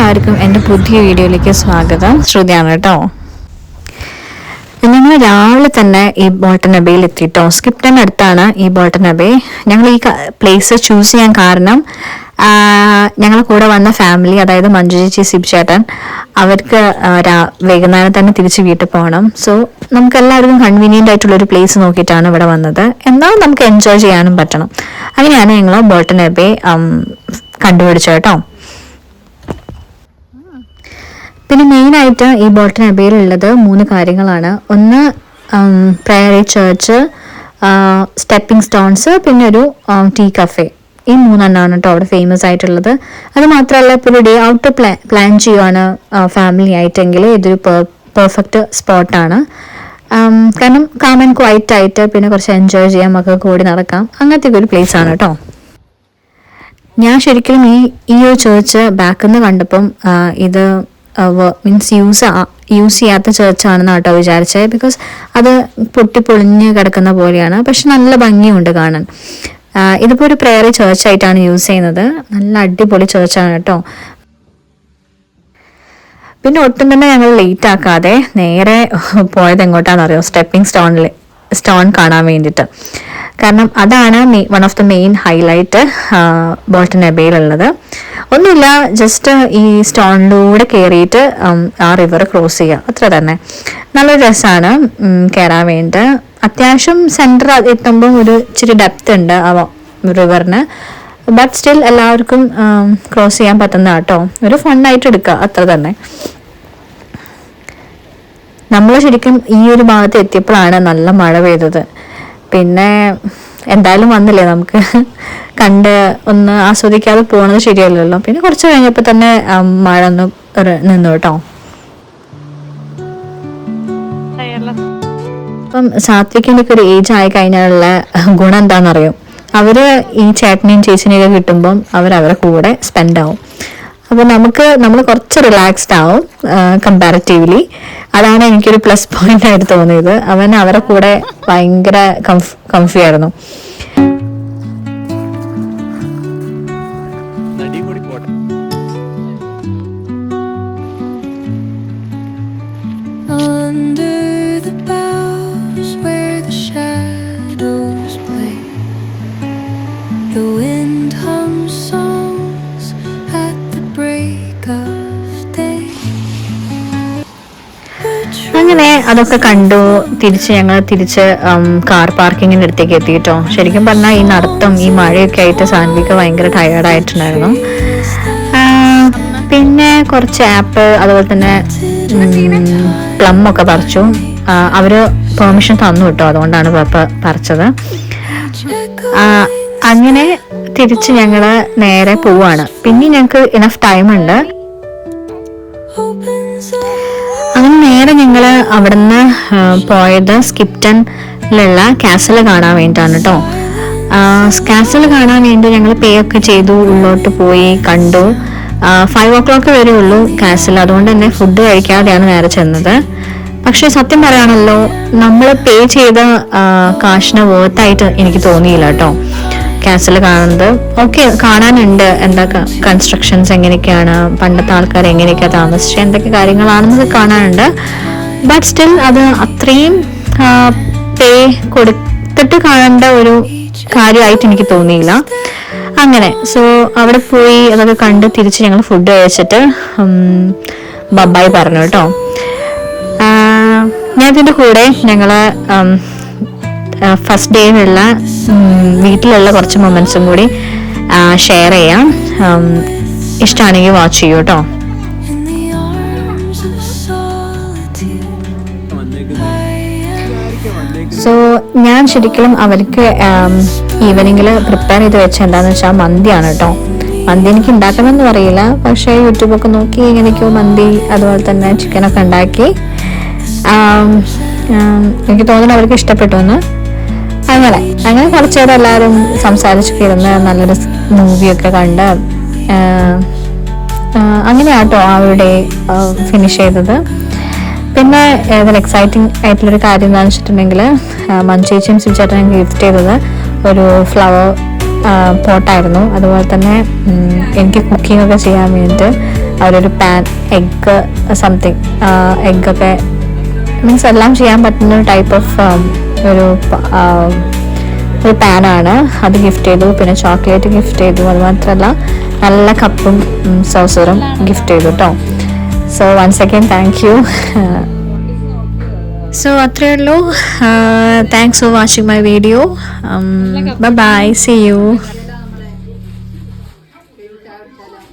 എല്ലാവർക്കും എൻ്റെ പുതിയ വീഡിയോയിലേക്ക് സ്വാഗതം. ശ്രുതിയാണ് കേട്ടോ. ഞങ്ങൾ രാവിലെ തന്നെ ഈ ബോൾട്ടൺ അബേയിൽ എത്തിയിട്ടോ. സ്കിപ്റ്റൻ അടുത്താണ് ഈ ബോൾട്ടൺ അബേ. ഞങ്ങൾ ഈ പ്ലേസ് ചൂസ് ചെയ്യാൻ കാരണം ഞങ്ങളെ കൂടെ വന്ന ഫാമിലി, അതായത് മഞ്ജു ചേച്ചി, സിബ് ചേട്ടൻ, അവർക്ക് വൈകുന്നേരം തന്നെ തിരിച്ച് വീട്ടിൽ പോകണം. സോ നമുക്ക് എല്ലാവർക്കും കൺവീനിയൻ്റ് ആയിട്ടുള്ളൊരു പ്ലേസ് നോക്കിയിട്ടാണ് ഇവിടെ വന്നത്. എന്നാൽ നമുക്ക് എൻജോയ് ചെയ്യാനും പറ്റണം. അങ്ങനെയാണ് ഞങ്ങൾ ബോൾട്ടൺ അബേ കണ്ടുപിടിച്ചത് കേട്ടോ. പിന്നെ മെയിനായിട്ട് ഈ ബോൾട്ടൺ അബേയിലുള്ളത് 3 കാര്യങ്ങളാണ്. ഒന്ന് പ്രയറി ചർച്ച്, സ്റ്റെപ്പിംഗ് സ്റ്റോൺസ്, പിന്നെ ഒരു ടീ കഫേ. ഈ 3 എണ്ണമാണ് കേട്ടോ അവിടെ ഫേമസ് ആയിട്ടുള്ളത്. അത് മാത്രമല്ല, ഇപ്പോൾ ഒരു ഡേ ഔട്ട് പ്ലാൻ ചെയ്യുവാണ് ഫാമിലി ആയിട്ടെങ്കിൽ ഇതൊരു പെർഫെക്റ്റ് സ്പോട്ടാണ്. കാരണം കാം ആൻഡ് ക്വൈറ്റ് ആയിട്ട് പിന്നെ കുറച്ച് എൻജോയ് ചെയ്യാം, മക്കൾക്ക് കൂടി നടക്കാം, അങ്ങനത്തെ ഒരു പ്ലേസ് ആണ് കേട്ടോ. ഞാൻ ശരിക്കും ഈ ഒരു ചേർച്ച് ബാക്കിൽ നിന്ന് കണ്ടപ്പം ഇത് മീൻസ് യൂസ് ചെയ്യാത്ത ചേർച്ചാണെന്ന് കേട്ടോ വിചാരിച്ചത്. ബിക്കോസ് അത് പൊട്ടിപ്പൊളിഞ്ഞ് കിടക്കുന്ന പോലെയാണ്, പക്ഷെ നല്ല ഭംഗിയുണ്ട് കാണാൻ. ഇതിപ്പോൾ ഒരു പ്രയറി ചേർച്ചായിട്ടാണ് യൂസ് ചെയ്യുന്നത്. നല്ല അടിപൊളി ചേർച്ചാണ് കേട്ടോ. പിന്നെ ഒട്ടും തന്നെ ഞങ്ങൾ ലേറ്റ് ആക്കാതെ നേരെ പോയത് എങ്ങോട്ടാണെന്നറിയോ? സ്റ്റെപ്പിംഗ് സ്റ്റോൺ കാണാൻ വേണ്ടിയിട്ട്. കാരണം അതാണ് one of the main highlight Bolton അബേയിലുള്ളത്. ഒന്നുമില്ല, ജസ്റ്റ് ഈ സ്റ്റോണിലൂടെ കയറിയിട്ട് ആ റിവർ ക്രോസ് ചെയ്യുക, അത്ര തന്നെ. നല്ലൊരു രസമാണ് കയറാൻ വേണ്ടി. അത്യാവശ്യം സെൻറ്റർ എത്തുമ്പം ഒരു ഇച്ചിരി ഡെപ്ത് ഉണ്ട് ആ റിവറിന്. ബട്ട് സ്റ്റിൽ എല്ലാവർക്കും ക്രോസ് ചെയ്യാൻ പറ്റുന്ന കേട്ടോ. ഒരു ഫണ്ണായിട്ട് എടുക്കുക, അത്ര തന്നെ. നമ്മൾ ശരിക്കും ഈ ഒരു ഭാഗത്ത് എത്തിയപ്പോഴാണ് നല്ല മഴ പെയ്തത്. പിന്നെ എന്തായാലും വന്നില്ലേ, നമുക്ക് കണ്ട് ഒന്ന് ആസ്വദിക്കാതെ പോകണത് ശരിയല്ലല്ലോ. പിന്നെ കുറച്ച് കഴിഞ്ഞപ്പോൾ തന്നെ മഴ ഒന്ന് നിന്നു കേട്ടോ. അപ്പം സാത്വിക്കിൻ്റെ ഒരു ഏജ് ആയി കഴിഞ്ഞാലുള്ള ഗുണം എന്താണെന്നറിയോ? അവര് ഈ ചേട്ടനെയും ചേച്ചിനെയൊക്കെ കിട്ടുമ്പം അവരെ കൂടെ സ്പെൻഡ് ആവും. അപ്പോൾ നമ്മൾ കുറച്ച് റിലാക്സ്ഡ് ആവും കമ്പാരിറ്റീവ്ലി. അതാണ് എനിക്കൊരു പ്ലസ് പോയിന്റ് ആയിട്ട് തോന്നിയത്. അവരെ കൂടെ ഭയങ്കര കംഫി ആയിരുന്നു. അങ്ങനെ അതൊക്കെ കണ്ടു ഞങ്ങൾ തിരിച്ച് കാർ പാർക്കിങ്ങിൻ്റെ അടുത്തേക്ക് എത്തിയിട്ടോ. ശരിക്കും പറഞ്ഞാൽ ഈ നടത്തം, ഈ മഴയൊക്കെ ആയിട്ട് സാൻവിക്ക് ഭയങ്കര ടയേർഡായിട്ടുണ്ടായിരുന്നു. പിന്നെ കുറച്ച് ആപ്പിൾ, അതുപോലെ തന്നെ പ്ലം ഒക്കെ പറിച്ചു. അവര് പെർമിഷൻ തന്നു കേട്ടോ, അതുകൊണ്ടാണ് പറിച്ചത്. അങ്ങനെ തിരിച്ച് ഞങ്ങൾ നേരെ പോവാണ്. പിന്നെ ഞങ്ങൾക്ക് ഇനഫ് ടൈം ഉണ്ട്. അങ്ങനെ നേരെ ഞങ്ങൾ അവിടുന്ന് പോയത് സ്കിപ്റ്റണിലുള്ള കാസൽ കാണാൻ വേണ്ടിയിട്ടാണ് കേട്ടോ. കാസൽ കാണാൻ വേണ്ടി ഞങ്ങൾ പേ ഒക്കെ ചെയ്തു, ഉള്ളോട്ട് പോയി കണ്ടു. 5 o'clock വരെ ഉള്ളൂ കാസൽ. അതുകൊണ്ട് തന്നെ ഫുഡ് കഴിക്കാതെയാണ് നേരെ ചെന്നത്. പക്ഷെ സത്യം പറയാണല്ലോ, നമ്മൾ പേ ചെയ്ത കാശിന് വേർത്തായിട്ട് എനിക്ക് തോന്നിയില്ല കേട്ടോ. കാസൽ കാണുന്നത് ഓക്കെ, കാണാനുണ്ട്. എന്താ കൺസ്ട്രക്ഷൻസ് എങ്ങനെയൊക്കെയാണ്, പണ്ടത്തെ ആൾക്കാർ എങ്ങനെയൊക്കെയാണ് താമസിച്ചത്, എന്തൊക്കെ കാര്യങ്ങളാണെന്നത് കാണാനുണ്ട്. ബട്ട് സ്റ്റിൽ അത് അത്രയും പേ കൊടുത്തിട്ട് കാണേണ്ട ഒരു കാര്യമായിട്ട് എനിക്ക് തോന്നിയില്ല. അങ്ങനെ അവിടെ പോയി അതൊക്കെ കണ്ട് തിരിച്ച് ഞങ്ങൾ ഫുഡ് കഴിച്ചിട്ട് ബബായ് പറഞ്ഞു കേട്ടോ. ഞാൻ ഇതിൻ്റെ കൂടെ ഞങ്ങള് ഫസ്റ്റ് ഡേയിലുള്ള വീട്ടിലുള്ള കുറച്ച് മൊമെന്റ്സും കൂടി ഷെയർ ചെയ്യാം. ഇഷ്ടമാണെങ്കിൽ വാച്ച് ചെയ്യൂ കേട്ടോ. ഞാൻ ശരിക്കും അവർക്ക് ഈവനിങ്ങിൽ പ്രിപ്പയർ ചെയ്ത് വെച്ച എന്താണെന്ന് വെച്ചാൽ മന്തിയാണ് കേട്ടോ. മന്തി എനിക്ക് ഉണ്ടാക്കണമെന്ന് അറിയില്ല, പക്ഷേ യൂട്യൂബൊക്കെ നോക്കി എങ്ങനെയൊക്കെയോ മന്തി അതുപോലെ തന്നെ ചിക്കനൊക്കെ ഉണ്ടാക്കി. എനിക്ക് തോന്നുന്നു അവർക്ക് ഇഷ്ടപ്പെട്ടു എന്ന്. അങ്ങനെ കുറച്ച് നേരം എല്ലാവരും സംസാരിച്ചൊക്കെ ഇരുന്ന് നല്ലൊരു മൂവിയൊക്കെ കണ്ട് അങ്ങനെയാട്ടോ അവരുടെ ഫിനിഷ് ചെയ്തത്. പിന്നെ ഇതിൽ എക്സൈറ്റിംഗ് ആയിട്ടുള്ളൊരു കാര്യം എന്താണെന്ന് വെച്ചിട്ടുണ്ടെങ്കിൽ, മഞ്ജു ചേച്ചിയും സിബ് ചേട്ടനും ഗിഫ്റ്റ് ചെയ്തത് ഒരു ഫ്ലവർ പോട്ടായിരുന്നു. അതുപോലെ തന്നെ എനിക്ക് കുക്കിംഗ് ഒക്കെ ചെയ്യാൻ വേണ്ടിയിട്ട് അവരൊരു പാൻ, എഗ്ഗ് സംതിങ്, എഗ്ഗൊക്കെ മീൻസ് എല്ലാം ചെയ്യാൻ പറ്റുന്ന ഒരു ടൈപ്പ് ഓഫ് ഒരു പാനാണ്. അത് ഗിഫ്റ്റ് ചെയ്തു. പിന്നെ ചോക്ലേറ്റ് ഗിഫ്റ്റ് ചെയ്തു. അത് മാത്രമല്ല നല്ല കപ്പും സോസറും ഗിഫ്റ്റ് ചെയ്തു കേട്ടോ. So once again thank you. So അത്രയേ ഉള്ളൂ. Thanks for watching my video. Bye bye, see U.